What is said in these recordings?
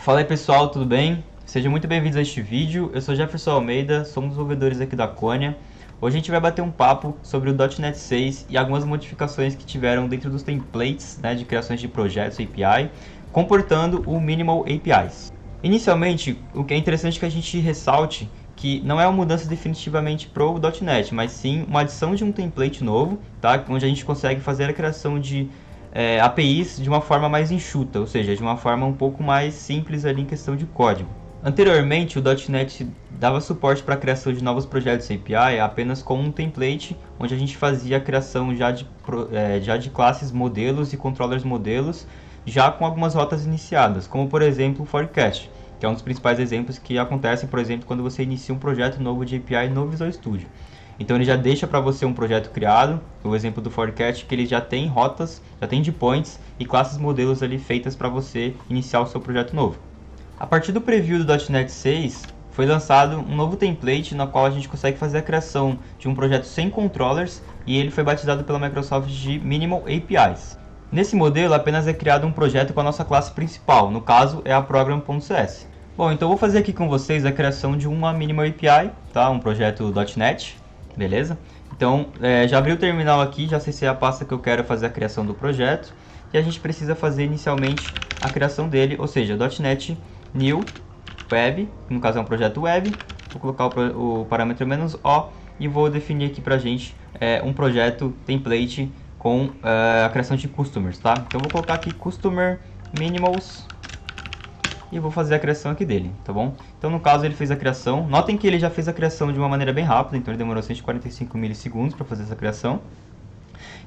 Fala aí pessoal, tudo bem? Sejam muito bem-vindos a este vídeo. Eu sou Jefferson Almeida, somos desenvolvedores aqui da Konya. Hoje a gente vai bater um papo sobre o .NET 6 e algumas modificações que tiveram dentro dos templates, né, de criações de projetos API, comportando o Minimal APIs. Inicialmente, o que é interessante que a gente ressalte que não é uma mudança definitivamente para o .NET, mas sim uma adição de um template novo, tá? Onde a gente consegue fazer a criação de APIs de uma forma mais enxuta, ou seja, de uma forma um pouco mais simples ali em questão de código. Anteriormente, o .NET dava suporte para a criação de novos projetos API apenas com um template, onde a gente fazia a criação já de classes modelos e controllers modelos, já com algumas rotas iniciadas, como por exemplo o Forecast, que é um dos principais exemplos que acontecem, por exemplo, quando você inicia um projeto novo de API no Visual Studio. Então ele já deixa para você um projeto criado, o exemplo do Forecast, que ele já tem rotas, já tem endpoints e classes modelos ali feitas para você iniciar o seu projeto novo. A partir do preview do .NET 6, foi lançado um novo template na qual a gente consegue fazer a criação de um projeto sem controllers e ele foi batizado pela Microsoft de Minimal APIs. Nesse modelo apenas é criado um projeto com a nossa classe principal, no caso é a program.cs. Bom, então eu vou fazer aqui com vocês a criação de uma Minimal API, tá? Um projeto .NET, beleza? Então já abri o terminal aqui, já acessei a pasta que eu quero fazer a criação do projeto e a gente precisa fazer inicialmente a criação dele, ou seja, .NET New Web, no caso é um projeto web, vou colocar o parâmetro "-o" e vou definir aqui pra gente um projeto template com a criação de customers, tá? Então eu vou colocar aqui customer minimals e vou fazer a criação aqui dele, tá bom? Então no caso ele fez a criação, notem que ele já fez a criação de uma maneira bem rápida, então ele demorou 145 milissegundos para fazer essa criação,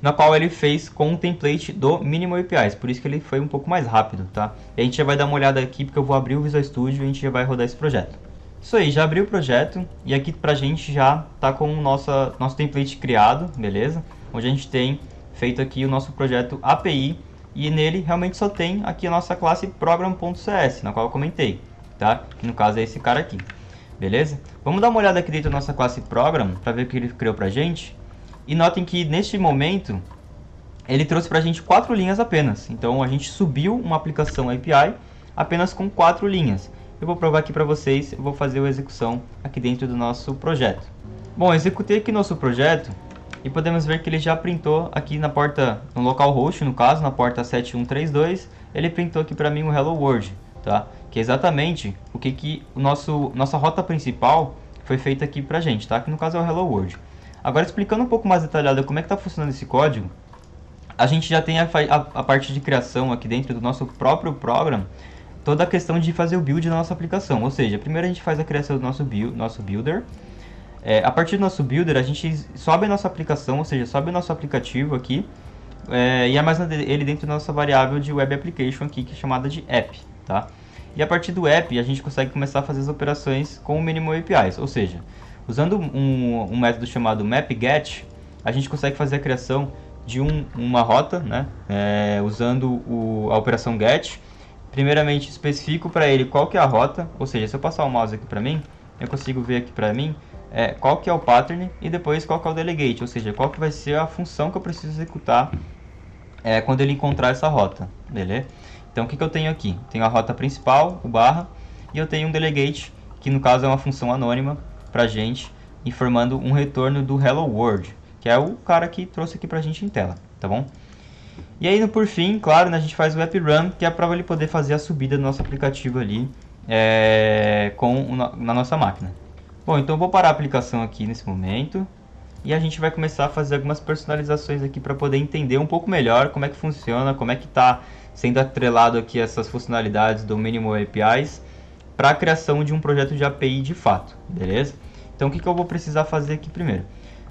na qual ele fez com um template do Minimal APIs, por isso que ele foi um pouco mais rápido, tá? E a gente já vai dar uma olhada aqui, porque eu vou abrir o Visual Studio e a gente já vai rodar esse projeto. Isso aí, já abri o projeto e aqui pra gente já tá com o nosso template criado, beleza? Onde a gente tem feito aqui o nosso projeto API e nele realmente só tem aqui a nossa classe program.cs, na qual eu comentei, tá? Que no caso é esse cara aqui, beleza? Vamos dar uma olhada aqui dentro da nossa classe program para ver o que ele criou pra gente. E notem que neste momento ele trouxe pra gente 4 linhas apenas. Então a gente subiu uma aplicação API apenas com 4 linhas. Eu vou provar aqui para vocês, eu vou fazer a execução aqui dentro do nosso projeto. Bom, executei aqui nosso projeto e podemos ver que ele já printou aqui na porta, no localhost, no caso, na porta 7132, ele printou aqui para mim um Hello World, tá? Que é exatamente o que nossa rota principal foi feita aqui pra gente, tá? Que no caso é o Hello World. Agora explicando um pouco mais detalhado como é que está funcionando esse código, a gente já tem a parte de criação aqui dentro do nosso próprio program, toda a questão de fazer o build da nossa aplicação, ou seja, primeiro a gente faz a criação do nosso builder. A partir do nosso builder, a gente sobe a nossa aplicação, ou seja, sobe o nosso aplicativo aqui e armazena ele dentro da nossa variável de Web Application aqui, que é chamada de app, tá? E a partir do app, a gente consegue começar a fazer as operações com o Minimal APIs, ou seja, usando um método chamado mapGet, a gente consegue fazer a criação de uma rota, né? Usando a operação get. Primeiramente, especifico para ele qual que é a rota, ou seja, se eu passar o mouse aqui para mim, eu consigo ver aqui para mim qual que é o pattern e depois qual que é o delegate, ou seja, qual que vai ser a função que eu preciso executar quando ele encontrar essa rota, beleza? Então o que eu tenho aqui? Tenho a rota principal, o barra, e eu tenho um delegate, que no caso é uma função anônima pra gente, informando um retorno do Hello World, que é o cara que trouxe aqui pra gente em tela, tá bom? E aí, por fim, claro, né, a gente faz o app run, que é para ele poder fazer a subida do nosso aplicativo ali na nossa máquina. Bom, então eu vou parar a aplicação aqui nesse momento e a gente vai começar a fazer algumas personalizações aqui para poder entender um pouco melhor como é que funciona, como é que está sendo atrelado aqui essas funcionalidades do Minimal APIs para a criação de um projeto de API de fato, beleza? Então o que eu vou precisar fazer aqui primeiro?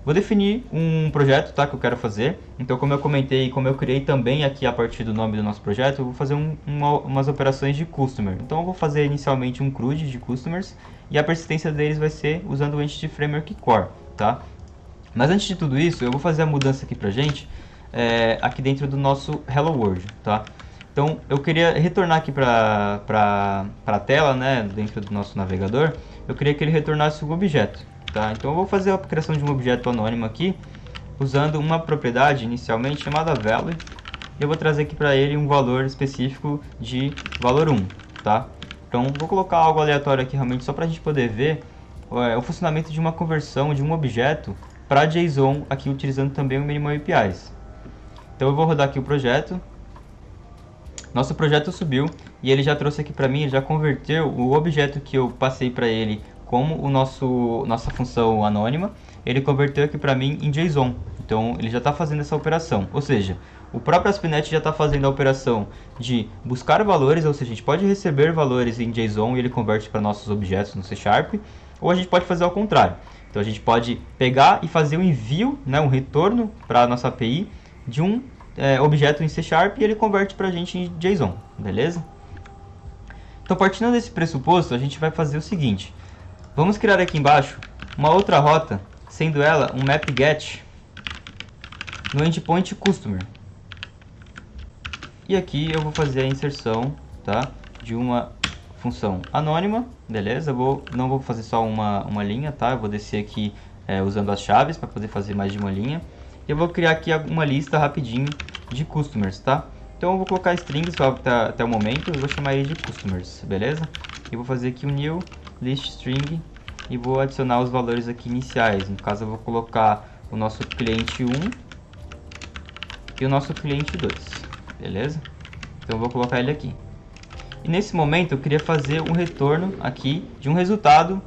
Vou definir um projeto, tá, que eu quero fazer. Então, como eu comentei, como eu criei também aqui a partir do nome do nosso projeto, eu vou fazer umas operações de customer. Então eu vou fazer inicialmente um CRUD de customers e a persistência deles vai ser usando o Entity Framework Core, tá? Mas antes de tudo isso, eu vou fazer a mudança aqui pra gente, aqui dentro do nosso Hello World, tá? Então eu queria retornar aqui para a tela, né, dentro do nosso navegador, eu queria que ele retornasse um objeto. Tá? Então eu vou fazer a criação de um objeto anônimo aqui, usando uma propriedade inicialmente chamada value, e eu vou trazer aqui para ele um valor específico de valor 1, tá? Então vou colocar algo aleatório aqui realmente só para a gente poder ver o funcionamento de uma conversão de um objeto para JSON, aqui utilizando também o Minimal APIs. Então eu vou rodar aqui o projeto. Nosso projeto subiu e ele já trouxe aqui para mim, ele já converteu o objeto que eu passei para ele como nossa função anônima, ele converteu aqui para mim em JSON. Então ele já está fazendo essa operação, ou seja, o próprio ASP.NET já está fazendo a operação de buscar valores, ou seja, a gente pode receber valores em JSON e ele converte para nossos objetos no C#, ou a gente pode fazer ao contrário. Então a gente pode pegar e fazer um envio, né, um retorno para a nossa API de um objeto em C# e ele converte para a gente em JSON, beleza? Então partindo desse pressuposto, a gente vai fazer o seguinte. Vamos criar aqui embaixo uma outra rota, sendo ela um map get no endpoint customer. E aqui eu vou fazer a inserção, tá, de uma função anônima, beleza? Não vou fazer só uma linha, tá? Eu vou descer aqui usando as chaves para poder fazer mais de uma linha. Eu vou criar aqui uma lista rapidinho de customers, tá? Então eu vou colocar strings até o momento, eu vou chamar ele de customers, beleza? E vou fazer aqui o new list string e vou adicionar os valores aqui iniciais. No caso eu vou colocar o nosso cliente 1 e o nosso cliente 2, beleza? Então eu vou colocar ele aqui. E nesse momento eu queria fazer um retorno aqui de um resultado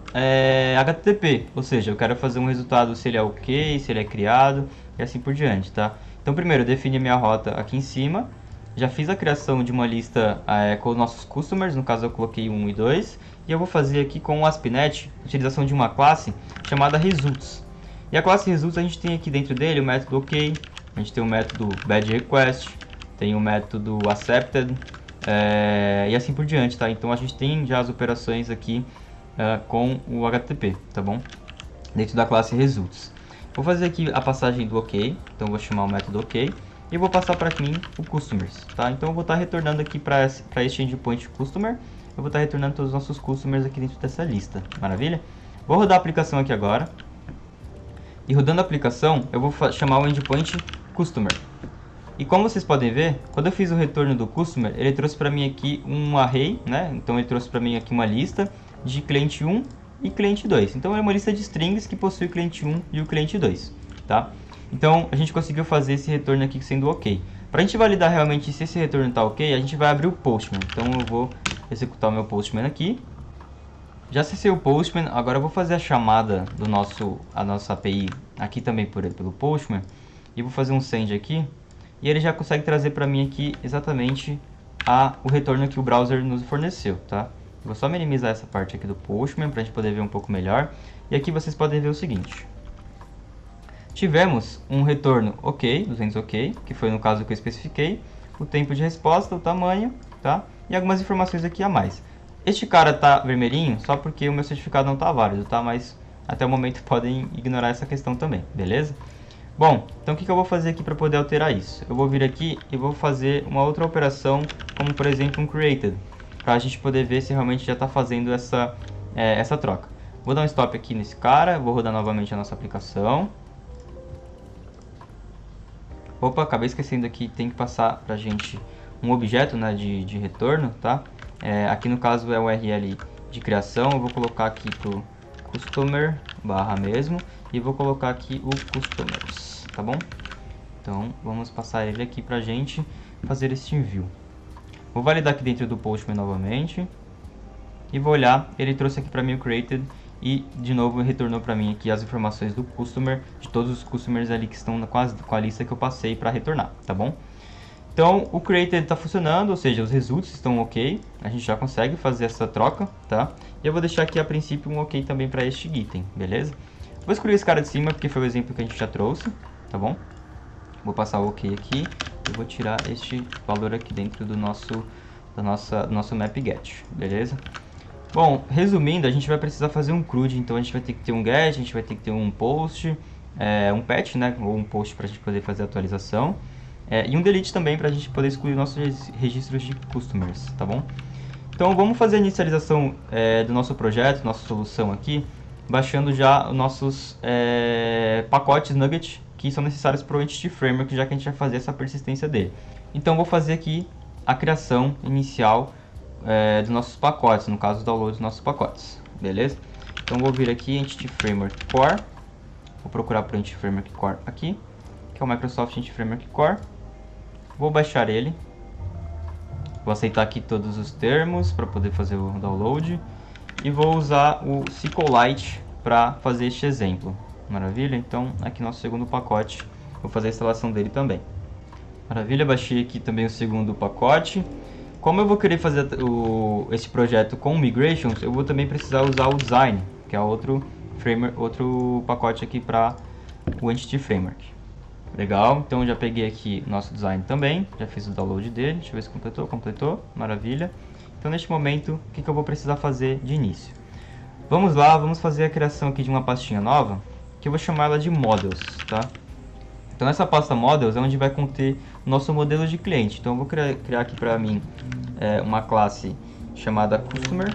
HTTP, ou seja, eu quero fazer um resultado se ele é ok, se ele é criado e assim por diante, tá? Então primeiro eu defini a minha rota aqui em cima, já fiz a criação de uma lista com os nossos customers, no caso eu coloquei 1 e 2, e eu vou fazer aqui com o ASP.NET a utilização de uma classe chamada results. E a classe results a gente tem aqui dentro dele o método ok, a gente tem o método badRequest, tem o método accepted, e assim por diante, tá? Então a gente tem já as operações aqui com o HTTP, tá bom? Dentro da classe results. Vou fazer aqui a passagem do ok, então vou chamar o método ok e vou passar para mim o customers, tá? Então eu vou estar retornando aqui para este endpoint customer, eu vou estar retornando todos os nossos customers aqui dentro dessa lista, maravilha? Vou rodar a aplicação aqui agora e rodando a aplicação eu vou chamar o endpoint customer. E como vocês podem ver, quando eu fiz o retorno do customer, ele trouxe para mim aqui um array, né? Então ele trouxe para mim aqui uma lista de cliente 1 e cliente 2. Então é uma lista de strings que possui o cliente 1 e o cliente 2, tá? Então a gente conseguiu fazer esse retorno aqui sendo ok. Para a gente validar realmente se esse retorno está ok, a gente vai abrir o Postman. Então eu vou executar o meu Postman aqui. Já acessei o Postman, agora eu vou fazer a chamada do a nossa API aqui também pelo Postman. E vou fazer um send aqui. E ele já consegue trazer para mim aqui exatamente o retorno que o browser nos forneceu, tá? Vou só minimizar essa parte aqui do Postman para a gente poder ver um pouco melhor. E aqui vocês podem ver o seguinte. Tivemos um retorno ok, 200 ok, que foi no caso que eu especifiquei. O tempo de resposta, o tamanho, tá? E algumas informações aqui a mais. Este cara tá vermelhinho só porque o meu certificado não tá válido, tá? Mas até o momento podem ignorar essa questão também, beleza? Bom, então o que eu vou fazer aqui para poder alterar isso? Eu vou vir aqui e vou fazer uma outra operação, como por exemplo um created, para a gente poder ver se realmente já está fazendo essa troca. Vou dar um stop aqui nesse cara, vou rodar novamente a nossa aplicação. Opa, acabei esquecendo aqui, tem que passar para a gente um objeto, né, de retorno, tá? Aqui no caso é o URL de criação, eu vou colocar aqui pro customer barra mesmo e vou colocar aqui o customers, tá bom? Então vamos passar ele aqui pra gente fazer este envio. Vou validar aqui dentro do Postman novamente e vou olhar, ele trouxe aqui para mim o created e de novo retornou para mim aqui as informações do customer, de todos os customers ali que estão com a lista que eu passei para retornar, tá bom? Então o created está funcionando, ou seja, os results estão ok, a gente já consegue fazer essa troca, tá? E eu vou deixar aqui a princípio um ok também para este item, beleza? Vou excluir esse cara de cima porque foi o exemplo que a gente já trouxe, tá bom? Vou passar o ok aqui e vou tirar este valor aqui dentro do nosso map get, beleza? Bom, resumindo, a gente vai precisar fazer um CRUD, então a gente vai ter que ter um get, a gente vai ter que ter um post, um patch, né, ou um post para a gente poder fazer a atualização, e um delete também para a gente poder excluir nossos registros de customers, tá bom? Então vamos fazer a inicialização do nosso projeto, nossa solução aqui, baixando já os nossos pacotes Nugget que são necessários para o Entity Framework, já que a gente vai fazer essa persistência dele. Então vou fazer aqui a criação inicial dos nossos pacotes, no caso, o download dos nossos pacotes, beleza? Então vou vir aqui, Entity Framework Core, vou procurar por Entity Framework Core aqui, que é o Microsoft Entity Framework Core, vou baixar ele, vou aceitar aqui todos os termos para poder fazer o download, e vou usar o SQLite para fazer este exemplo. Maravilha? Então aqui nosso segundo pacote, vou fazer a instalação dele também. Maravilha, baixei aqui também o segundo pacote. Como eu vou querer fazer esse projeto com migrations, eu vou também precisar usar o design, que é outro pacote aqui para o Entity Framework. Legal, então já peguei aqui o nosso design também, já fiz o download dele, deixa eu ver se completou, maravilha. Então neste momento, o que eu vou precisar fazer de início? Vamos lá, vamos fazer a criação aqui de uma pastinha nova, que eu vou chamar ela de Models, tá? Então essa pasta Models é onde vai conter o nosso modelo de cliente. Então eu vou criar aqui para mim uma classe chamada Customer,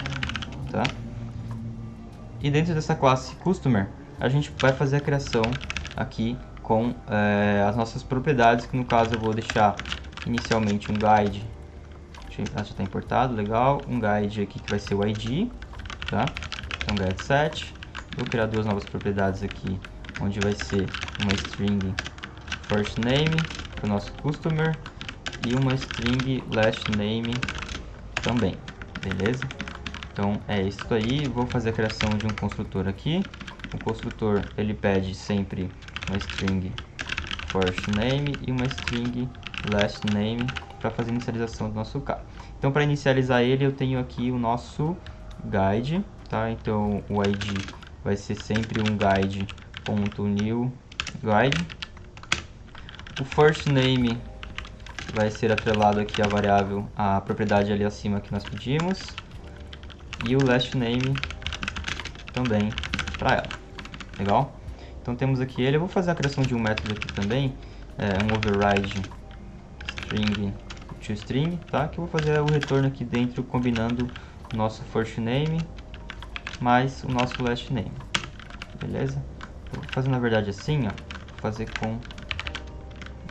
tá? E dentro dessa classe Customer, a gente vai fazer a criação aqui com as nossas propriedades, que no caso eu vou deixar inicialmente um guide, já está importado, legal, um guide aqui que vai ser o ID, tá? Então guide set, vou criar duas novas propriedades aqui, onde vai ser uma string first name para o nosso customer e uma string last name também, beleza? Então é isso aí, vou fazer a criação de um construtor aqui. O construtor ele pede sempre uma string first name e uma string last name para fazer a inicialização do nosso cara. Então para inicializar ele eu tenho aqui o nosso guide, tá? Então o ID vai ser sempre um guide.new guide. O first name vai ser atrelado aqui a variável, a propriedade ali acima que nós pedimos. E o last name também para ela. Legal? Então temos aqui ele. Eu vou fazer a criação de um método aqui também, um override string to string, tá? Que eu vou fazer o retorno aqui dentro combinando o nosso first name mais o nosso last name. Beleza? Eu vou fazer na verdade assim, ó. Vou fazer com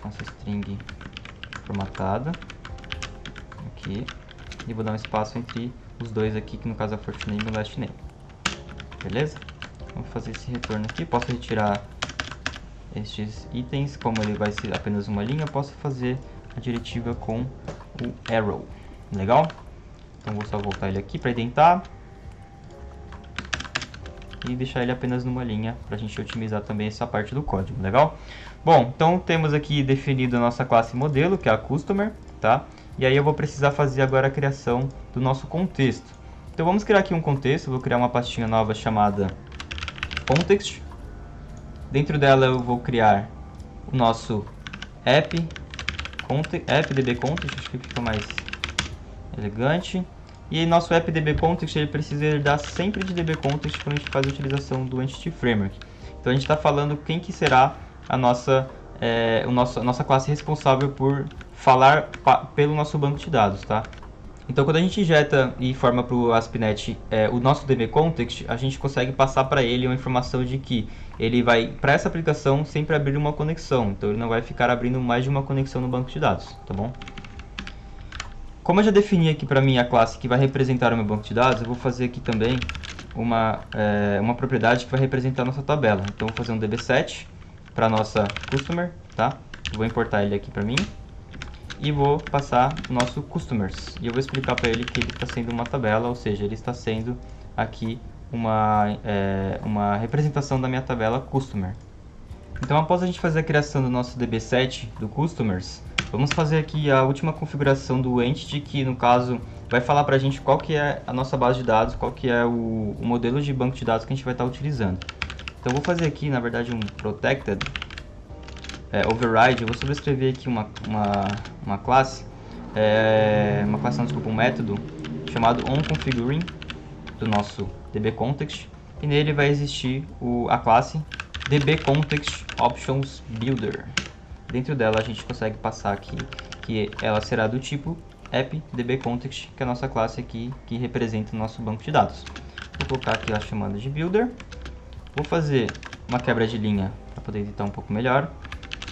nossa string formatada aqui e vou dar um espaço entre os dois aqui, que no caso é o first name e o last name. Beleza? Vamos fazer esse retorno aqui. Posso retirar estes itens, como ele vai ser apenas uma linha, posso fazer a diretiva com o arrow. Legal? Então vou só voltar ele aqui para identar e deixar ele apenas numa linha para a gente otimizar também essa parte do código. Legal? Bom, então temos aqui definido a nossa classe modelo, que é a Customer, tá? E aí eu vou precisar fazer agora a criação do nosso contexto. Então vamos criar aqui um contexto, vou criar uma pastinha nova chamada Context. Dentro dela eu vou criar o nosso appdbcontext, acho que fica mais elegante. E nosso appdbcontext ele precisa herdar sempre de dbcontext quando a gente faz a utilização do Entity Framework. Então a gente está falando quem que será a nossa classe responsável por falar pelo nosso banco de dados, tá? Então quando a gente injeta e forma para o ASP.NET o nosso dbcontext, a gente consegue passar para ele uma informação de que ele vai, para essa aplicação, sempre abrir uma conexão. Então ele não vai ficar abrindo mais de uma conexão no banco de dados, tá bom? Como eu já defini aqui para mim a classe que vai representar o meu banco de dados, eu vou fazer aqui também uma propriedade que vai representar a nossa tabela. Então vou fazer um dbset para a nossa customer, tá? Vou importar ele aqui para mim e vou passar o nosso customers. E eu vou explicar para ele que ele está sendo uma tabela, ou seja, ele está sendo aqui uma representação da minha tabela customer. Então após a gente fazer a criação do nosso dbset do customers, vamos fazer aqui a última configuração do entity, que no caso vai falar para a gente qual que é a nossa base de dados, qual que é o modelo de banco de dados que a gente vai estar utilizando. Então eu vou fazer aqui, na verdade, um protected override. Eu vou sobrescrever aqui uma classe, um método chamado onConfiguring do nosso dbcontext, e nele vai existir a classe dbcontextOptionsBuilder. Dentro dela a gente consegue passar aqui que ela será do tipo appdbcontext, que é a nossa classe aqui que representa o nosso banco de dados. Vou colocar aqui a chamada de builder. Vou fazer uma quebra de linha para poder editar um pouco melhor.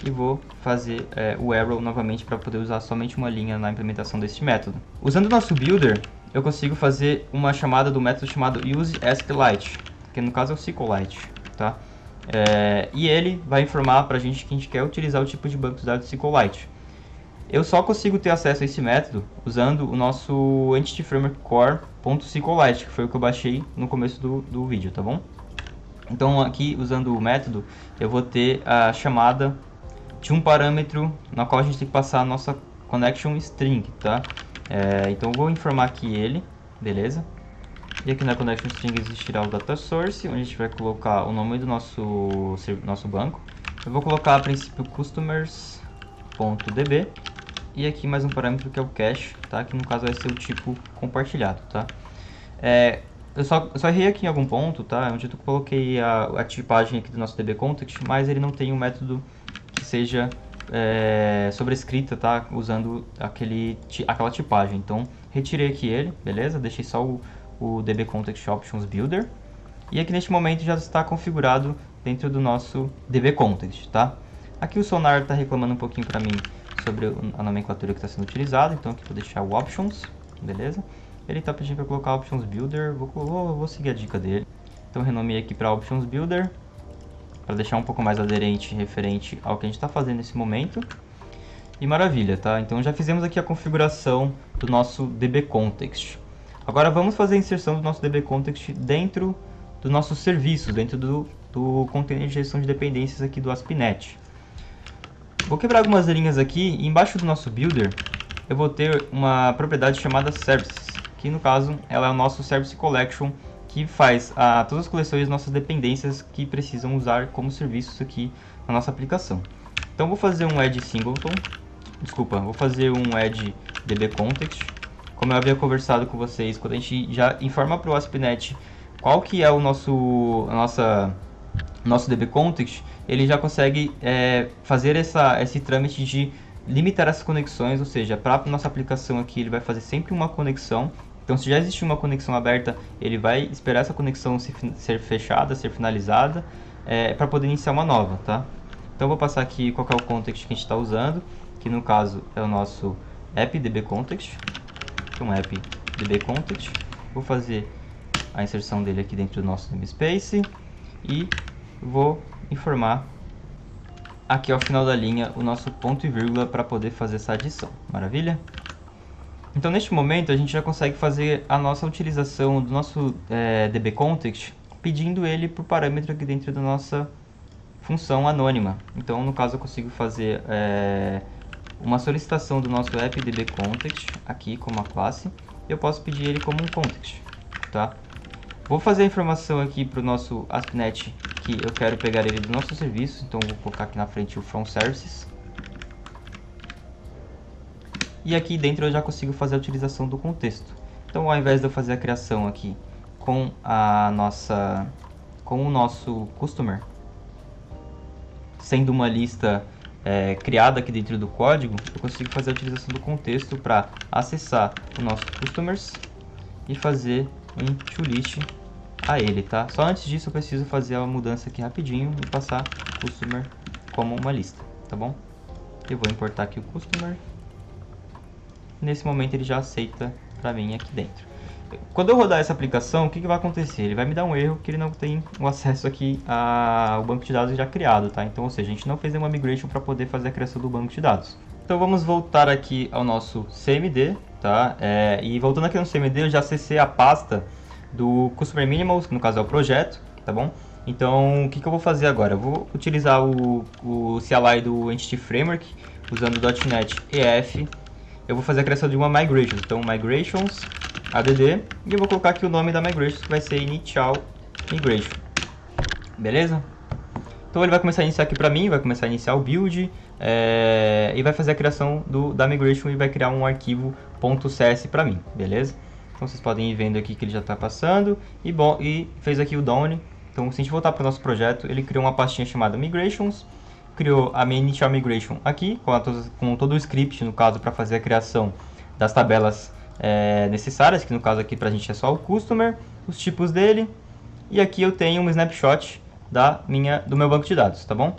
E vou fazer o arrow novamente para poder usar somente uma linha na implementação deste método. Usando o nosso builder, eu consigo fazer uma chamada do método chamado useAskLite, que no caso é o SQLite, tá? E ele vai informar para a gente que a gente quer utilizar o tipo de banco de dados SQLite. Eu só consigo ter acesso a esse método usando o nosso Entity Framework Core.SQLite, que foi o que eu baixei no começo do vídeo, tá bom? Então aqui, usando o método, eu vou ter a chamada de um parâmetro na qual a gente tem que passar a nossa connection string, tá? Então eu vou informar aqui ele, beleza? E aqui na connection string existirá o data source, onde a gente vai colocar o nome do nosso banco. Eu vou colocar a princípio customers.db e aqui mais um parâmetro que é o cache, tá? Que no caso vai ser o tipo compartilhado, tá? Eu só errei aqui em algum ponto, tá? Onde eu coloquei a tipagem aqui do nosso dbContext, mas ele não tem um método que seja sobrescrita, tá? Usando aquela tipagem. Então, retirei aqui ele, beleza? Deixei só o dbContextOptionsBuilder. E aqui neste momento já está configurado dentro do nosso dbContext, tá? Aqui o Sonar está reclamando um pouquinho para mim sobre a nomenclatura que está sendo utilizada, então aqui vou deixar o Options, beleza? Ele está pedindo para colocar Options Builder, vou seguir a dica dele. Então renomeei aqui para Options Builder, para deixar um pouco mais aderente referente ao que a gente está fazendo nesse momento. E maravilha, tá? Então já fizemos aqui a configuração do nosso dbContext. Agora vamos fazer a inserção do nosso dbContext dentro dos nossos serviços, dentro do container de gestão de dependências aqui do ASP.NET. Vou quebrar algumas linhas aqui e embaixo do nosso builder eu vou ter uma propriedade chamada Services, que no caso ela é o nosso Service Collection, que faz todas as coleções de nossas dependências que precisam usar como serviços aqui na nossa aplicação. Então vou fazer um add singleton, vou fazer um add dbContext. Como eu havia conversado com vocês, quando a gente já informa para o ASP.NET qual que é o nosso dbContext, ele já consegue fazer esse trâmite de limitar as conexões, ou seja, para a nossa aplicação aqui ele vai fazer sempre uma conexão. Então se já existe uma conexão aberta, ele vai esperar essa conexão ser fechada, ser finalizada, para poder iniciar uma nova, tá? Então eu vou passar aqui qual é o context que a gente está usando, que no caso é o nosso app dbContext. Então app dbContext, vou fazer a inserção dele aqui dentro do nosso namespace e vou informar aqui ao final da linha o nosso ponto e vírgula para poder fazer essa adição. Maravilha? Então neste momento a gente já consegue fazer a nossa utilização do nosso dbContext pedindo ele por parâmetro aqui dentro da nossa função anônima. Então no caso eu consigo fazer uma solicitação do nosso app dbContext aqui como a classe. Eu posso pedir ele como um context, tá? Vou fazer a informação aqui para o nosso ASP.NET que eu quero pegar ele do nosso serviço, então vou colocar aqui na frente o From Services. E aqui dentro eu já consigo fazer a utilização do contexto. Então ao invés de eu fazer a criação aqui com o nosso customer, sendo uma lista criada aqui dentro do código, eu consigo fazer a utilização do contexto para acessar o nosso customers e fazer um toList a ele, tá? Só antes disso eu preciso fazer a mudança aqui rapidinho e passar o customer como uma lista, tá bom? Eu vou importar aqui o customer. Nesse momento ele já aceita para mim aqui dentro. Quando eu rodar essa aplicação, o que vai acontecer? Ele vai me dar um erro que ele não tem o acesso aqui ao banco de dados já criado, tá? Então, ou seja, a gente não fez uma migration para poder fazer a criação do banco de dados. Então vamos voltar aqui ao nosso CMD, tá? E voltando aqui no CMD, eu já acessei a pasta do Customer Minimals, que no caso é o projeto, tá bom? Então, o que eu vou fazer agora? Eu vou utilizar o CLI do Entity Framework, usando o .NET EF. Eu vou fazer a criação de uma migration, então migrations, add, e eu vou colocar aqui o nome da migration, que vai ser initial migration. Beleza? Então ele vai começar a iniciar aqui para mim, vai começar a iniciar o build, e vai fazer a criação da migration e vai criar um arquivo .cs para mim, beleza? Então vocês podem ir vendo aqui que ele já está passando e fez aqui o done. Então se a gente voltar para o nosso projeto, ele criou uma pastinha chamada migrations, criou a minha initial migration aqui, com todo o script, no caso, para fazer a criação das tabelas necessárias, que no caso aqui para a gente é só o customer, os tipos dele, e aqui eu tenho um snapshot do meu banco de dados, tá bom?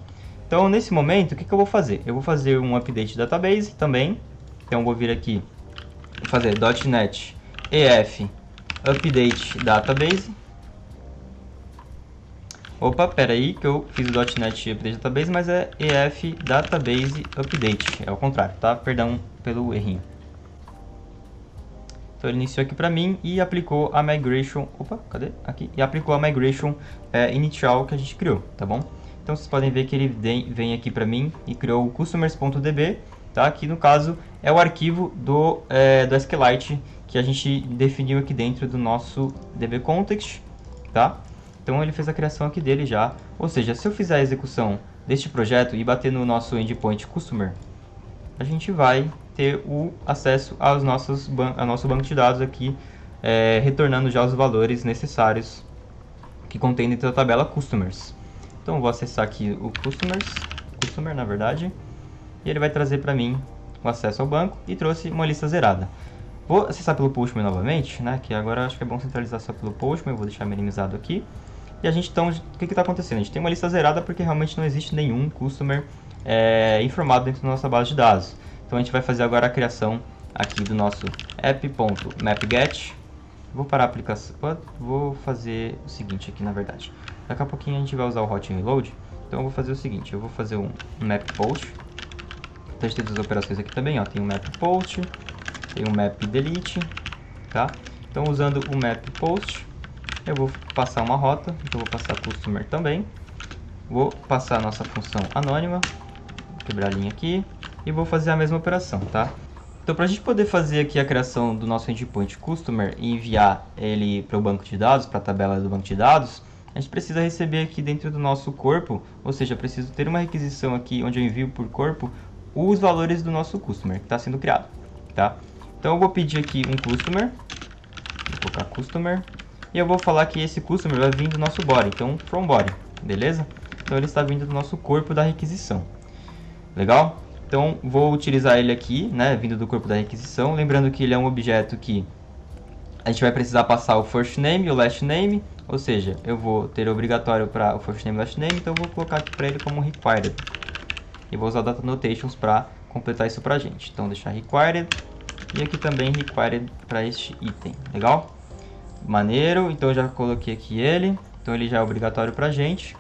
Então nesse momento, o que eu vou fazer? Eu vou fazer um update database também, então eu vou vir aqui, fazer .NET EF update database. Opa, pera aí que eu fiz o .NET Update Database, mas é EF Database Update, é o contrário, tá? Perdão pelo errinho. Então ele iniciou aqui para mim e aplicou a migration, opa, cadê? Aqui, e aplicou a migration inicial que a gente criou, tá bom? Então vocês podem ver que ele vem aqui para mim e criou o customers.db, tá? Que no caso é o arquivo do SQLite que a gente definiu aqui dentro do nosso dbcontext, tá? Então ele fez a criação aqui dele já, ou seja, se eu fizer a execução deste projeto e bater no nosso endpoint customer, a gente vai ter o acesso ao nosso banco de dados aqui, retornando já os valores necessários que contém dentro da tabela customers. Então eu vou acessar aqui o customer na verdade, e ele vai trazer para mim o acesso ao banco e trouxe uma lista zerada. Vou acessar pelo Postman novamente, né, que agora acho que é bom centralizar só pelo Postman, eu vou deixar minimizado aqui. E a gente, então, o que está acontecendo? A gente tem uma lista zerada porque realmente não existe nenhum customer informado dentro da nossa base de dados. Então a gente vai fazer agora a criação aqui do nosso app.mapget. Vou parar a aplicação, vou fazer o seguinte aqui na verdade. Daqui a pouquinho a gente vai usar o hot reload, então eu vou fazer o seguinte, eu vou fazer um map post. Então a gente tem duas operações aqui também, ó, tem um map post, tem um map delete, tá? Então usando o map post, eu vou passar uma rota, então eu vou passar customer também. Vou passar a nossa função anônima, vou quebrar a linha aqui, e vou fazer a mesma operação, tá? Então para a gente poder fazer aqui a criação do nosso endpoint customer e enviar ele para o banco de dados, para a tabela do banco de dados, a gente precisa receber aqui dentro do nosso corpo, ou seja, eu preciso ter uma requisição aqui onde eu envio por corpo os valores do nosso customer que está sendo criado, tá? Então eu vou pedir aqui um customer, vou colocar customer, e eu vou falar que esse customer vai vir do nosso body, então from body, beleza? Então ele está vindo do nosso corpo da requisição, legal? Então vou utilizar ele aqui, né, vindo do corpo da requisição, lembrando que ele é um objeto que a gente vai precisar passar o first name e o last name, ou seja, eu vou ter obrigatório para o first name e last name, então eu vou colocar aqui para ele como required. E vou usar data annotations para completar isso para a gente. Então deixar required e aqui também required para este item, legal? Maneiro, então eu já coloquei aqui ele, então ele já é obrigatório para a gente.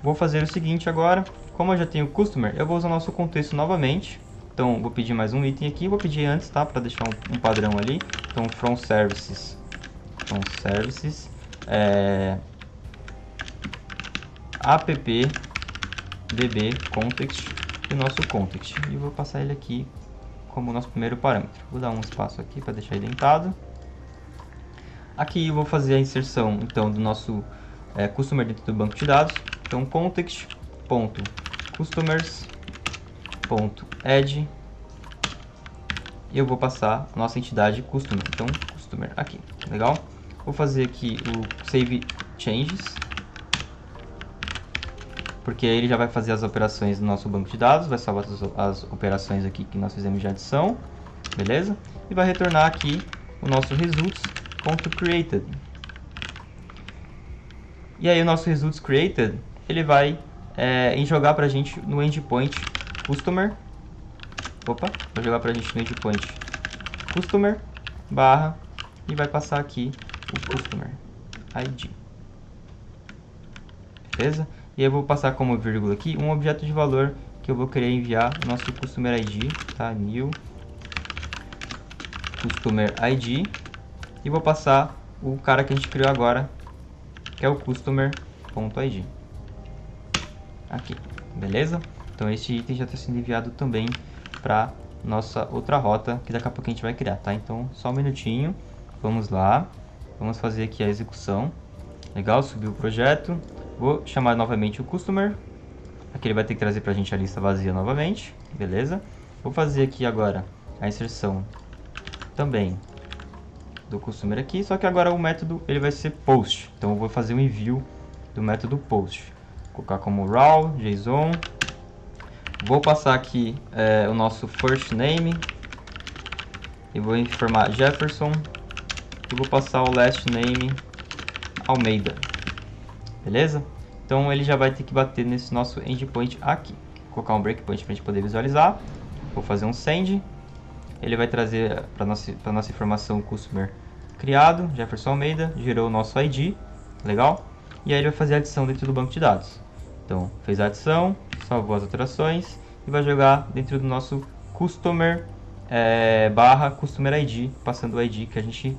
Vou fazer o seguinte agora, como eu já tenho o customer, eu vou usar o nosso contexto novamente. Então vou pedir mais um item aqui, vou pedir antes, tá, para deixar um padrão ali. Então from services app db context e o nosso context. E vou passar ele aqui como nosso primeiro parâmetro. Vou dar um espaço aqui para deixar indentado. Aqui eu vou fazer a inserção então do nosso customer dentro do banco de dados. Então context.customers.add e eu vou passar a nossa entidade customer. Então customer aqui, legal? Vou fazer aqui o save changes, porque aí ele já vai fazer as operações do nosso banco de dados, vai salvar as operações aqui que nós fizemos de adição, beleza? E vai retornar aqui o nosso results.created. E aí o nosso results created, ele vai jogar pra gente no endpoint customer. Opa, vai jogar pra gente no endpoint customer barra e vai passar aqui o customer ID. Beleza? E eu vou passar como vírgula aqui um objeto de valor que eu vou querer enviar nosso customer ID, tá? New customer ID, e vou passar o cara que a gente criou agora, que é o customer.id. Aqui, beleza? Então esse item já está sendo enviado também para nossa outra rota que daqui a pouco a gente vai criar, tá? Então só um minutinho, vamos lá, vamos fazer aqui a execução. Legal, subiu o projeto, vou chamar novamente o customer, aqui ele vai ter que trazer para a gente a lista vazia novamente, beleza? Vou fazer aqui agora a inserção também do customer aqui, só que agora o método ele vai ser post, então eu vou fazer um envio do método post, vou colocar como raw, JSON, vou passar aqui o nosso first name, e vou informar Jefferson, e vou passar o last name Almeida, beleza? Então ele já vai ter que bater nesse nosso endpoint aqui, vou colocar um breakpoint para a gente poder visualizar, vou fazer um send, ele vai trazer para nossa informação customer criado, Jefferson Almeida, gerou o nosso ID, legal? E aí ele vai fazer a adição dentro do banco de dados. Então, fez a adição, salvou as alterações e vai jogar dentro do nosso customer barra customer ID, passando o ID que a gente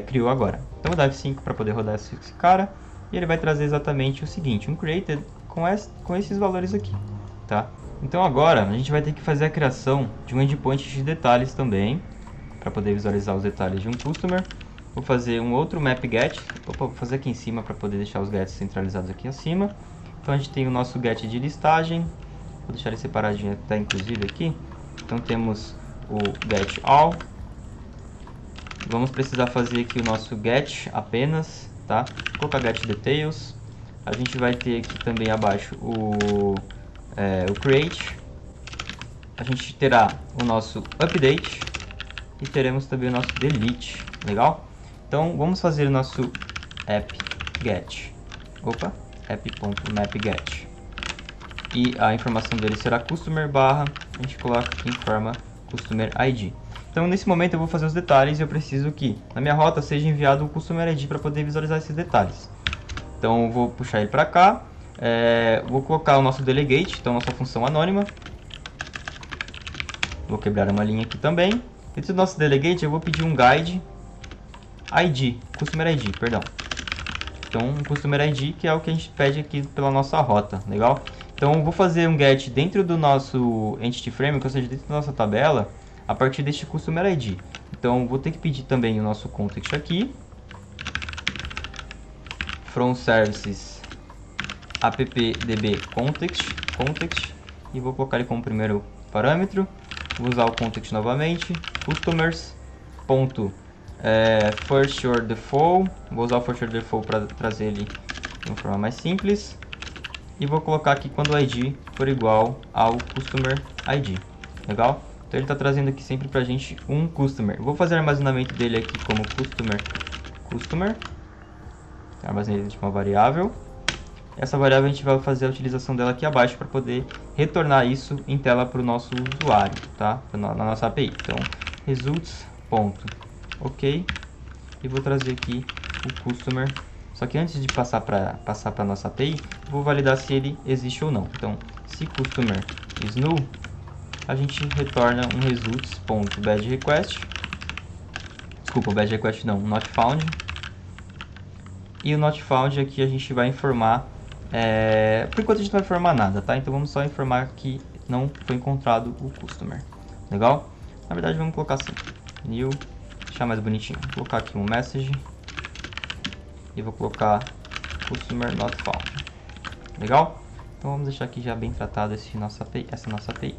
criou agora. Então, vou dar F5 para poder rodar esse cara e ele vai trazer exatamente o seguinte, um created com esses valores aqui, tá? Então agora a gente vai ter que fazer a criação de um endpoint de detalhes também, para poder visualizar os detalhes de um customer. Vou fazer um outro map get, vou fazer aqui em cima para poder deixar os gets centralizados aqui acima. Então a gente tem o nosso get de listagem, vou deixar ele separadinho até inclusive aqui. Então temos o get all. Vamos precisar fazer aqui o nosso get apenas, tá? Vou colocar get details. A gente vai ter aqui também abaixo o create. A gente terá o nosso update e teremos também o nosso delete, legal? Então vamos fazer o nosso app.get, app.mapget, e a informação dele será customer barra, a gente coloca aqui em forma customer ID. Então nesse momento eu vou fazer os detalhes e eu preciso que na minha rota seja enviado o customer ID para poder visualizar esses detalhes. Então eu vou puxar ele para cá, vou colocar o nosso delegate, então nossa função anônima. Vou quebrar uma linha aqui também. Dentro do nosso delegate eu vou pedir um guide ID, customer ID, perdão. Então um customer ID que é o que a gente pede aqui pela nossa rota, legal? Então eu vou fazer um get dentro do nosso entity framework, ou seja, dentro da nossa tabela, a partir deste customer ID. Então vou ter que pedir também o nosso context aqui, from services appdb context, e vou colocar ele como primeiro parâmetro. Vou usar o context novamente, customers ponto first your default. Vou usar o first your default para trazer ele de uma forma mais simples, e vou colocar aqui quando o ID for igual ao customer ID, legal? Então ele está trazendo aqui sempre para a gente um customer. Vou fazer o armazenamento dele aqui como customer, armazenei ele de uma variável. Essa variável a gente vai fazer a utilização dela aqui abaixo para poder retornar isso em tela para o nosso usuário, tá? Na nossa API. Então, results.ok, e vou trazer aqui o customer. Só que antes de passar para a nossa API, vou validar se ele existe ou não. Então, se customer is null, a gente retorna um results.badRequest. Desculpa, badRequest não, not found. E o not found aqui a gente vai informar. Por enquanto a gente não vai informar nada, tá? Então vamos só informar que não foi encontrado o customer. Legal? Na verdade vamos colocar assim, new, deixar mais bonitinho. Vou colocar aqui um message e vou colocar customer not found. Legal? Então vamos deixar aqui já bem tratado essa nossa API.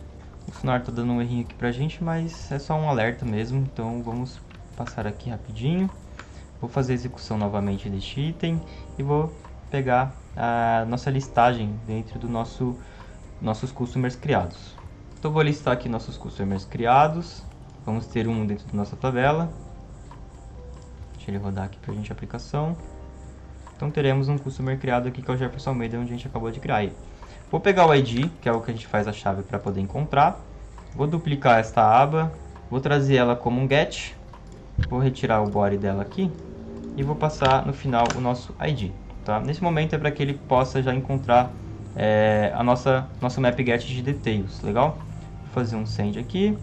O Sonar está dando um errinho aqui pra gente, mas é só um alerta mesmo. Então vamos passar aqui rapidinho. Vou fazer a execução novamente deste item e vou pegar a nossa listagem dentro do nossos customers criados. Então vou listar aqui nossos customers criados. Vamos ter um dentro da nossa tabela. Deixa ele rodar aqui para a gente a aplicação. Então teremos um customer criado aqui que é o Jefferson Almeida, onde a gente acabou de criar ele. Vou pegar o ID, que é o que a gente faz a chave para poder encontrar. Vou duplicar esta aba, vou trazer ela como um get. Vou retirar o body dela aqui e vou passar no final o nosso ID. Tá? Nesse momento é para que ele possa já encontrar nosso map get de details, legal? Vou fazer um send aqui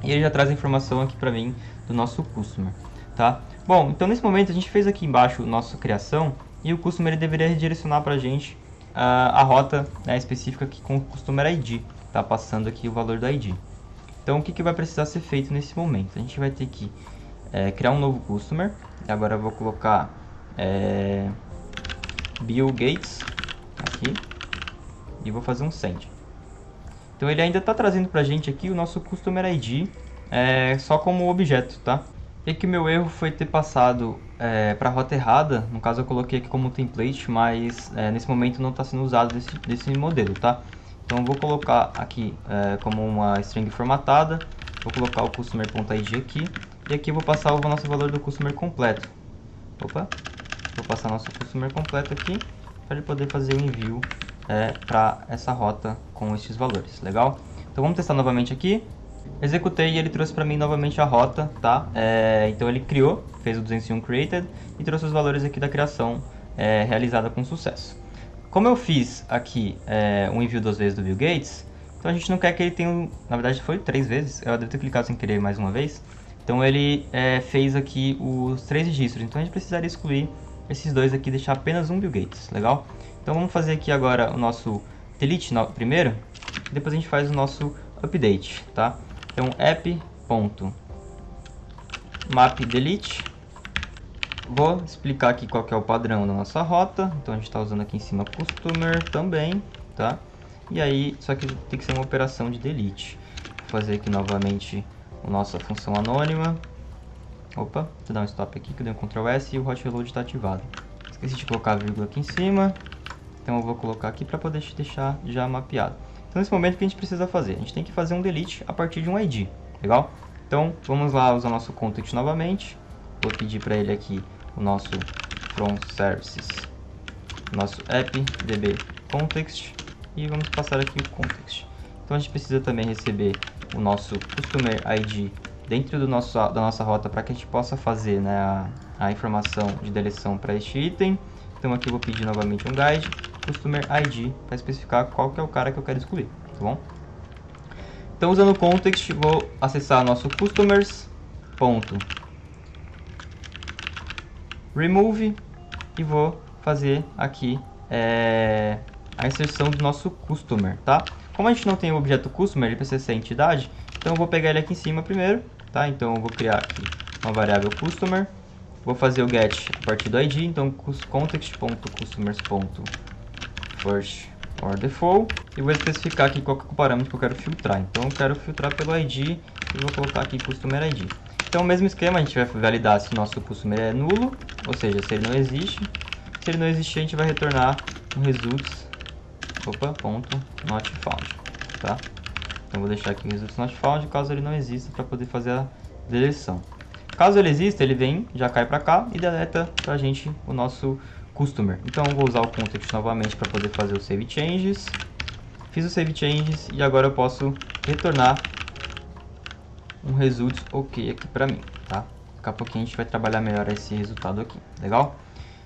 e ele já traz a informação aqui para mim do nosso customer, tá? Bom, então nesse momento a gente fez aqui embaixo a nossa criação e o customer ele deveria redirecionar para a gente a rota, né, específica aqui com o customer ID, tá? Passando aqui o valor do ID. Então o que vai precisar ser feito nesse momento? A gente vai ter que criar um novo customer. Agora eu vou colocar Bill Gates aqui e vou fazer um send. Então ele ainda está trazendo para a gente aqui o nosso customer ID só como objeto, tá? E que meu erro foi ter passado para a rota errada. No caso eu coloquei aqui como template, mas nesse momento não está sendo usado desse modelo, tá? Então eu vou colocar aqui como uma string formatada. Vou colocar o customer.id aqui. E aqui eu vou passar o nosso valor do customer completo. Opa! Vou passar nosso customer completo aqui para ele poder fazer o envio para essa rota com esses valores, legal? Então vamos testar novamente aqui. Executei e ele trouxe para mim novamente a rota, tá? Então ele criou, fez o 201 created e trouxe os valores aqui da criação realizada com sucesso. Como eu fiz aqui um envio 2 vezes do Bill Gates, então a gente não quer que ele tenha, na verdade foi 3 vezes, eu devo ter clicado sem querer mais uma vez. Então ele fez aqui os 3 registros, então a gente precisaria excluir esses dois aqui e deixar apenas um Bill Gates, legal? Então vamos fazer aqui agora o nosso delete primeiro, e depois a gente faz o nosso update, tá? Então app.mapDelete. Vou explicar aqui qual que é o padrão da nossa rota. Então a gente está usando aqui em cima customer também, tá? E aí, só que tem que ser uma operação de delete. Vou fazer aqui novamente a nossa função anônima. Opa, deixa eu dar um stop aqui que eu dei um Ctrl S e o hot reload está ativado. Esqueci de colocar a vírgula aqui em cima. Então eu vou colocar aqui para poder deixar já mapeado. Então nesse momento o que a gente precisa fazer? A gente tem que fazer um delete a partir de um ID, legal? Então vamos lá usar nosso context novamente. Vou pedir para ele aqui o nosso from services, nosso app.db context e vamos passar aqui o context. Então a gente precisa também receber o nosso customer ID dentro da nossa rota para que a gente possa fazer, né, a informação de deleção para este item. Então aqui eu vou pedir novamente um guide customer ID para especificar qual que é o cara que eu quero excluir, tá bom? Então usando o context, vou acessar nosso customers.remove e vou fazer aqui a inserção do nosso customer, tá? Como a gente não tem o objeto customer, ele precisa ser a entidade, então eu vou pegar ele aqui em cima primeiro, tá? Então eu vou criar aqui uma variável customer, vou fazer o get a partir do ID, então context.customers.first/default e vou especificar aqui qual que é o parâmetro que eu quero filtrar. Então eu quero filtrar pelo ID e vou colocar aqui customer ID. Então o mesmo esquema, a gente vai validar se o nosso customer é nulo, ou seja, se ele não existe. Se ele não existir, a gente vai retornar um results .not found, tá? Então vou deixar aqui o results not found caso ele não exista para poder fazer a deleção. Caso ele exista, ele vem, já cai para cá e deleta pra gente o nosso customer. Então eu vou usar o context novamente para poder fazer o save changes. Fiz o save changes e agora eu posso retornar um results ok aqui para mim, tá? Daqui a pouquinho a gente vai trabalhar melhor esse resultado aqui, legal?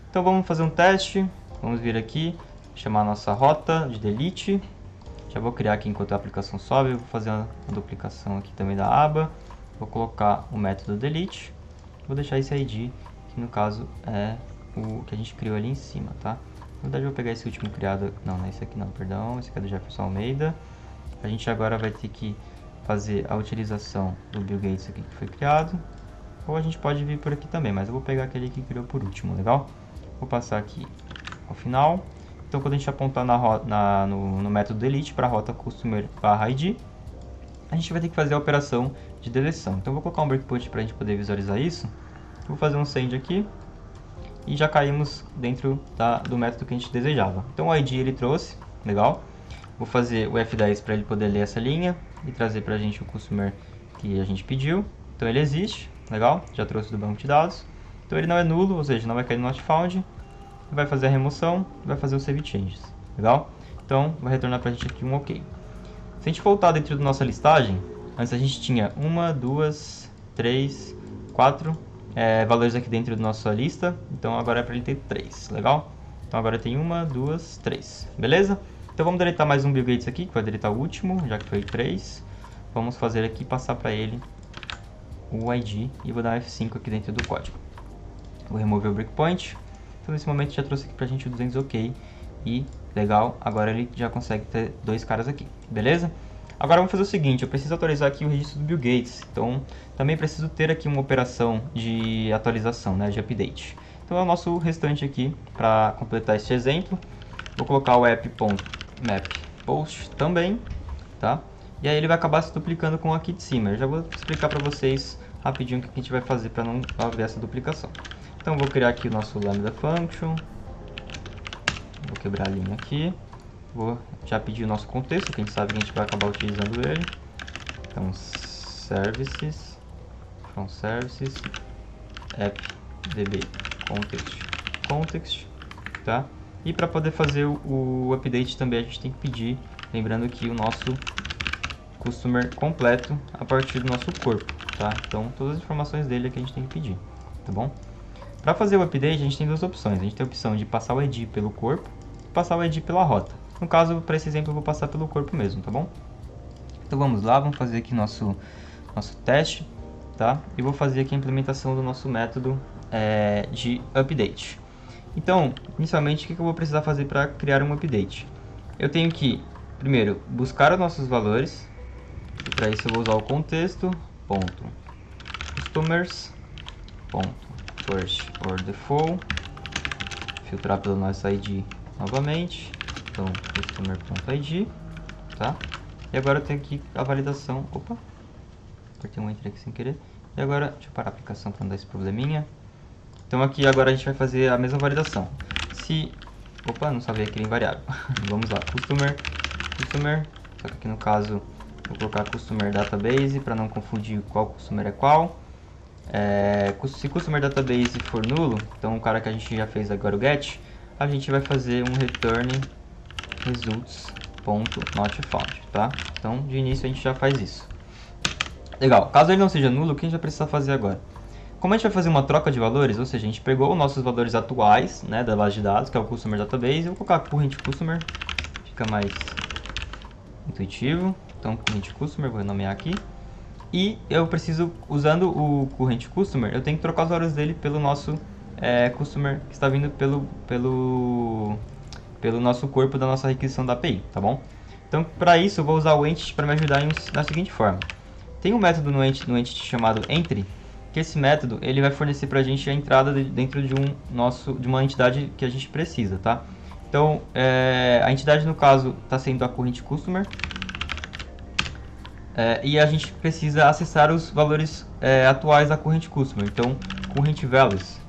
Então vamos fazer um teste, vamos vir aqui, chamar a nossa rota de delete. Já vou criar aqui enquanto a aplicação sobe, vou fazer uma duplicação aqui também da aba. Vou colocar o método delete, vou deixar esse ID, que no caso é o que a gente criou ali em cima, tá? Na verdade eu vou pegar esse último criado, não é esse aqui não, perdão, esse aqui é do Jefferson Almeida. A gente agora vai ter que fazer a utilização do Bill Gates aqui que foi criado, ou a gente pode vir por aqui também, mas eu vou pegar aquele que criou por último, legal? Vou passar aqui ao final. Então quando a gente apontar no método delete para a rota customer/id, a gente vai ter que fazer a operação de deleção. Então eu vou colocar um breakpoint para a gente poder visualizar isso. Vou fazer um send aqui e já caímos dentro do método que a gente desejava. Então o ID ele trouxe, legal. Vou fazer o F10 para ele poder ler essa linha e trazer para a gente o customer que a gente pediu. Então ele existe, legal, já trouxe do banco de dados. Então ele não é nulo, ou seja, não vai cair no not found. Vai fazer a remoção, vai fazer o save changes, legal? Então vai retornar para a gente aqui um ok. Se a gente voltar dentro da nossa listagem, antes a gente tinha 1, 2, 3, 4 valores aqui dentro da nossa lista. Então agora é para ele ter 3, legal? Então agora tem 1, 2, 3, beleza? Então vamos deletar mais um Bill Gates aqui, que vai deletar o último, já que foi 3. Vamos fazer aqui, passar para ele o ID e vou dar um F5 aqui dentro do código. Vou remover o breakpoint. Então nesse momento já trouxe aqui pra gente o 200 ok e legal, agora ele já consegue ter dois caras aqui, beleza? Agora vamos fazer o seguinte, eu preciso atualizar aqui o registro do Bill Gates, então também preciso ter aqui uma operação de atualização, né, de update. Então é o nosso restante aqui para completar este exemplo. Vou colocar o app.mapPost também, tá? E aí ele vai acabar se duplicando com aqui de cima. Eu já vou explicar para vocês rapidinho o que a gente vai fazer para não haver essa duplicação. Então vou criar aqui o nosso lambda function, vou quebrar a linha aqui, vou já pedir o nosso contexto, que a gente sabe que a gente vai acabar utilizando ele. Então services, from services, app.db context, tá? E para poder fazer o update também a gente tem que pedir, lembrando que o nosso customer completo a partir do nosso corpo, tá? Então, todas as informações dele é que a gente tem que pedir, tá bom? Para fazer o update, a gente tem duas opções. A gente tem a opção de passar o ID pelo corpo e passar o ID pela rota. No caso, para esse exemplo, eu vou passar pelo corpo mesmo, tá bom? Então, vamos lá, vamos fazer aqui nosso teste, tá? E vou fazer aqui a implementação do nosso método de update. Então, inicialmente, o que eu vou precisar fazer para criar um update? Eu tenho que, primeiro, buscar os nossos valores. E para isso eu vou usar o contexto, ponto, customers, ponto, first or default, filtrar pelo nosso ID novamente, então customer.id, tá? E agora eu tenho aqui a validação, opa, apertei um enter aqui sem querer, e agora, deixa eu parar a aplicação para não dar esse probleminha. Então aqui agora a gente vai fazer a mesma validação. Se, opa, não sabia que era invariável. Vamos lá, customer, só que aqui no caso vou colocar customer database para não confundir qual customer é qual. Se customer database for nulo, então o cara que a gente já fez agora o get, a gente vai fazer um return results.notfound, tá? Então de início a gente já faz isso. Legal, caso ele não seja nulo, o que a gente vai precisar fazer agora? Como a gente vai fazer uma troca de valores, ou seja, a gente pegou os nossos valores atuais, né, da base de dados, que é o customer database, eu vou colocar current customer, fica mais intuitivo. Então current customer, vou renomear aqui. E eu preciso, usando o current customer, eu tenho que trocar os valores dele pelo nosso customer que está vindo pelo nosso corpo da nossa requisição da API, tá bom? Então para isso eu vou usar o entity para me ajudar na seguinte forma. Tem um método no entity chamado entry, que esse método ele vai fornecer para a gente a entrada dentro de uma entidade que a gente precisa, tá? Então a entidade no caso está sendo a current customer, e a gente precisa acessar os valores atuais da current customer, então current values.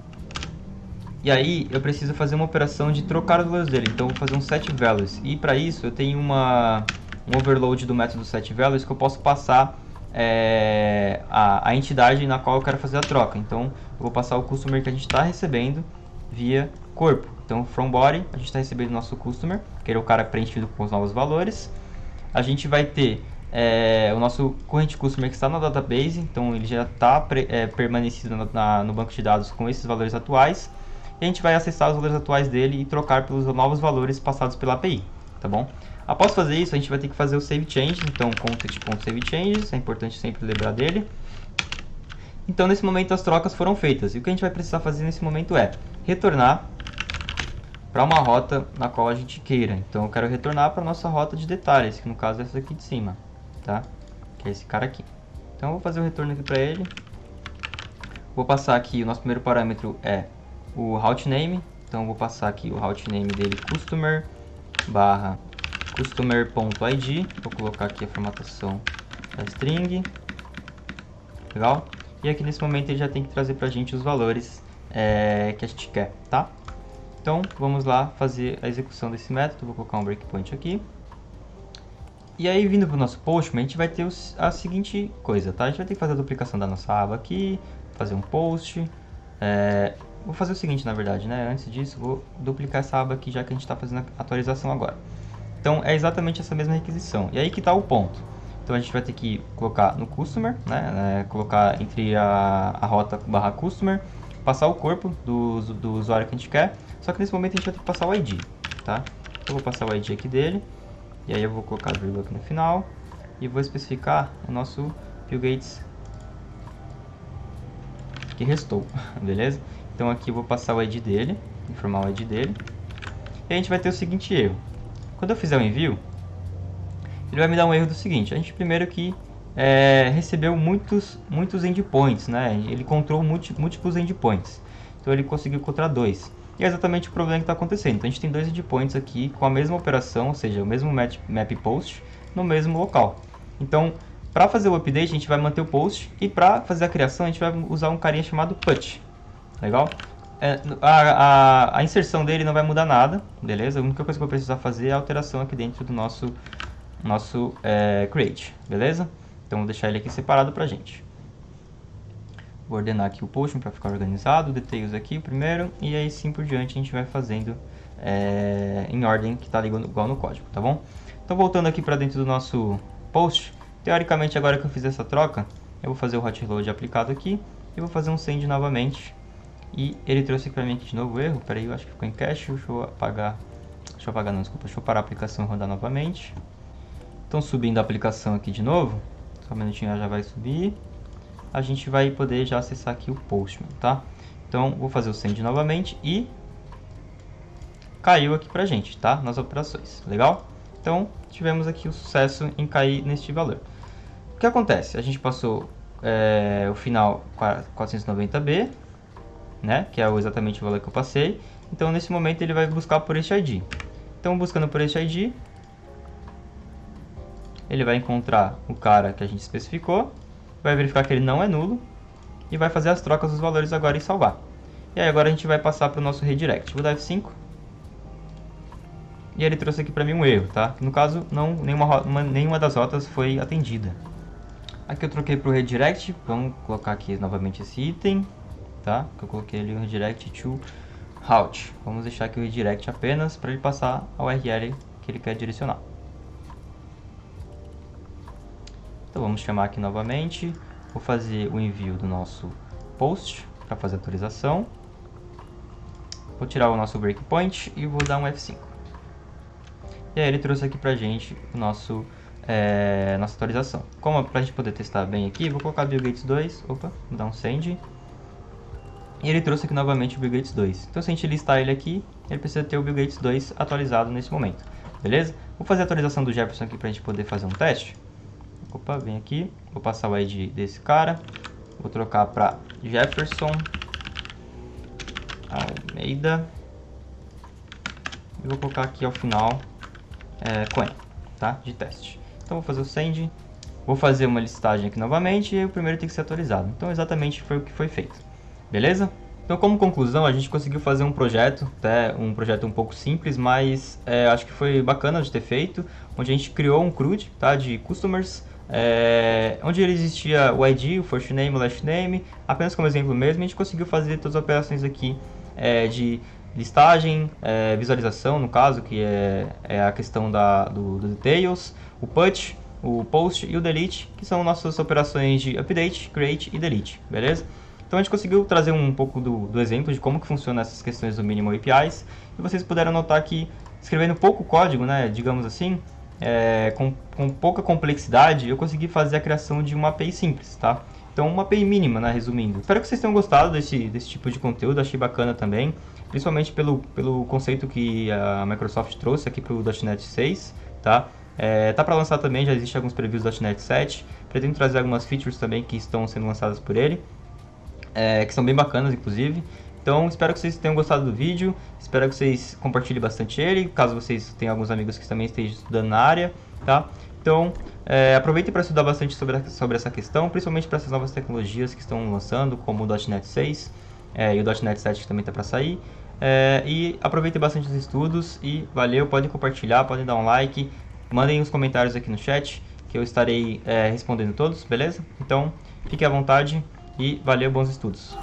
E aí eu preciso fazer uma operação de trocar os valores dele, então eu vou fazer um set values, e para isso eu tenho um overload do método set values que eu posso passar a entidade na qual eu quero fazer a troca. Então eu vou passar o customer que a gente está recebendo via corpo. Então from body a gente está recebendo o nosso customer, que é o cara preenchido com os novos valores. A gente vai ter o nosso current customer que está na database, então ele já está permanecido no banco de dados com esses valores atuais. E a gente vai acessar os valores atuais dele e trocar pelos novos valores passados pela API, tá bom? Após fazer isso, a gente vai ter que fazer o save change, então context.savechanges, é importante sempre lembrar dele. Então nesse momento as trocas foram feitas, e o que a gente vai precisar fazer nesse momento é retornar para uma rota na qual a gente queira. Então eu quero retornar para a nossa rota de detalhes, que no caso é essa aqui de cima, tá? Que é esse cara aqui. Então eu vou fazer o retorno aqui para ele. Vou passar aqui, o nosso primeiro parâmetro é o route name, então eu vou passar aqui o route name dele customer barra customer.id, vou colocar aqui a formatação da string, legal? E aqui nesse momento ele já tem que trazer pra gente os valores que a gente quer, tá? Então vamos lá fazer a execução desse método, vou colocar um breakpoint aqui. E aí vindo para o nosso Postman, a gente vai ter a seguinte coisa, tá? A gente vai ter que fazer a duplicação da nossa aba aqui, fazer um post. Vou fazer o seguinte, na verdade, né? Antes disso, vou duplicar essa aba aqui, já que a gente está fazendo a atualização agora. Então é exatamente essa mesma requisição. E aí que está o ponto. Então a gente vai ter que colocar no customer, né? Colocar entre a rota barra customer, passar o corpo do usuário que a gente quer. Só que nesse momento a gente vai ter que passar o ID, tá? Então eu vou passar o ID aqui dele. E aí eu vou colocar a vírgula aqui no final. E vou especificar o nosso Bill Gates que restou, beleza? Então aqui eu vou passar o ID dele, informar o ID dele. E a gente vai ter o seguinte erro. Quando eu fizer o envio, ele vai me dar um erro do seguinte. A gente primeiro que recebeu muitos endpoints, né? Ele encontrou múltiplos endpoints. Então ele conseguiu encontrar 2. E é exatamente o problema que está acontecendo. Então a gente tem 2 endpoints aqui com a mesma operação, ou seja, o mesmo map post no mesmo local. Então, para fazer o update, a gente vai manter o post, e para fazer a criação, a gente vai usar um carinha chamado put. Legal? A inserção dele não vai mudar nada, beleza? A única coisa que eu vou precisar fazer é a alteração aqui dentro do nosso create, beleza? Então vou deixar ele aqui separado pra gente. Vou ordenar aqui o post para ficar organizado, details aqui primeiro, e aí sim por diante a gente vai fazendo em ordem que está igual no código, tá bom? Então voltando aqui para dentro do nosso post, Teoricamente, agora que eu fiz essa troca, eu vou fazer o hot reload aplicado aqui e vou fazer um send novamente. E ele trouxe para mim aqui de novo o erro. Peraí, eu acho que ficou em cache. Deixa eu apagar. Deixa eu apagar não, desculpa. Deixa eu parar a aplicação e rodar novamente. Então, subindo a aplicação aqui de novo. Só um minutinho, ela já vai subir. A gente vai poder já acessar aqui o Postman, tá? Então, vou fazer o send novamente e caiu aqui pra gente, tá? Nas operações, legal? Então, tivemos aqui o sucesso em cair neste valor. O que acontece? A gente passou o final 490B, né? Que é exatamente o valor que eu passei. Então, nesse momento, ele vai buscar por este ID. Então, buscando por este ID, ele vai encontrar o cara que a gente especificou, vai verificar que ele não é nulo e vai fazer as trocas dos valores agora e salvar. E aí agora a gente vai passar para o nosso redirect. Vou dar F5. E ele trouxe aqui para mim um erro, tá? No caso, nenhuma das rotas foi atendida. Aqui eu troquei para o redirect. Vamos colocar aqui novamente esse item, tá? Eu coloquei ali o redirect to route. Vamos deixar aqui o redirect apenas para ele passar a URL que ele quer direcionar. Então vamos chamar aqui novamente. Vou fazer o envio do nosso post para fazer a atualização. Vou tirar o nosso breakpoint e vou dar um F5. E aí ele trouxe aqui pra gente o nossa atualização. Como pra gente poder testar bem aqui, vou colocar Bill Gates 2. Opa, vou dar um send. E ele trouxe aqui novamente o Bill Gates 2. Então se a gente listar ele aqui, ele precisa ter o Bill Gates 2 atualizado nesse momento. Beleza? Vou fazer a atualização do Jefferson aqui pra gente poder fazer um teste. Opa, vem aqui. Vou passar o ID desse cara. Vou trocar para Jefferson Almeida. E vou colocar aqui ao final coin, tá? De teste. Então vou fazer o send. Vou fazer uma listagem aqui novamente e o primeiro tem que ser atualizado. Então exatamente foi o que foi feito. Beleza? Então como conclusão a gente conseguiu fazer um projeto, um projeto um pouco simples, mas acho que foi bacana de ter feito. Onde a gente criou um CRUD, tá? De customers. Onde ele existia o ID, o first name, o last name, apenas como exemplo mesmo, a gente conseguiu fazer todas as operações aqui de listagem, visualização no caso, que é a questão do details, o put, o post e o delete, que são nossas operações de update, create e delete, beleza? Então a gente conseguiu trazer um pouco do exemplo de como que funciona essas questões do Minimal APIs, e vocês puderam notar que escrevendo pouco código, né, digamos assim, com pouca complexidade, eu consegui fazer a criação de uma API simples, tá? Então, uma API mínima, né, resumindo. Espero que vocês tenham gostado desse tipo de conteúdo, achei bacana também, principalmente pelo conceito que a Microsoft trouxe aqui para o .NET 6, tá? Tá para lançar também, já existe alguns previews do .NET 7, pretendo trazer algumas features também que estão sendo lançadas por ele, que são bem bacanas, inclusive. Então, espero que vocês tenham gostado do vídeo, espero que vocês compartilhem bastante ele, caso vocês tenham alguns amigos que também estejam estudando na área, tá? Então, aproveitem para estudar bastante sobre essa questão, principalmente para essas novas tecnologias que estão lançando, como o .NET 6 e o .NET 7 que também está para sair. E aproveitem bastante os estudos e valeu, podem compartilhar, podem dar um like, mandem os comentários aqui no chat, que eu estarei respondendo todos, beleza? Então, fiquem à vontade e valeu, bons estudos!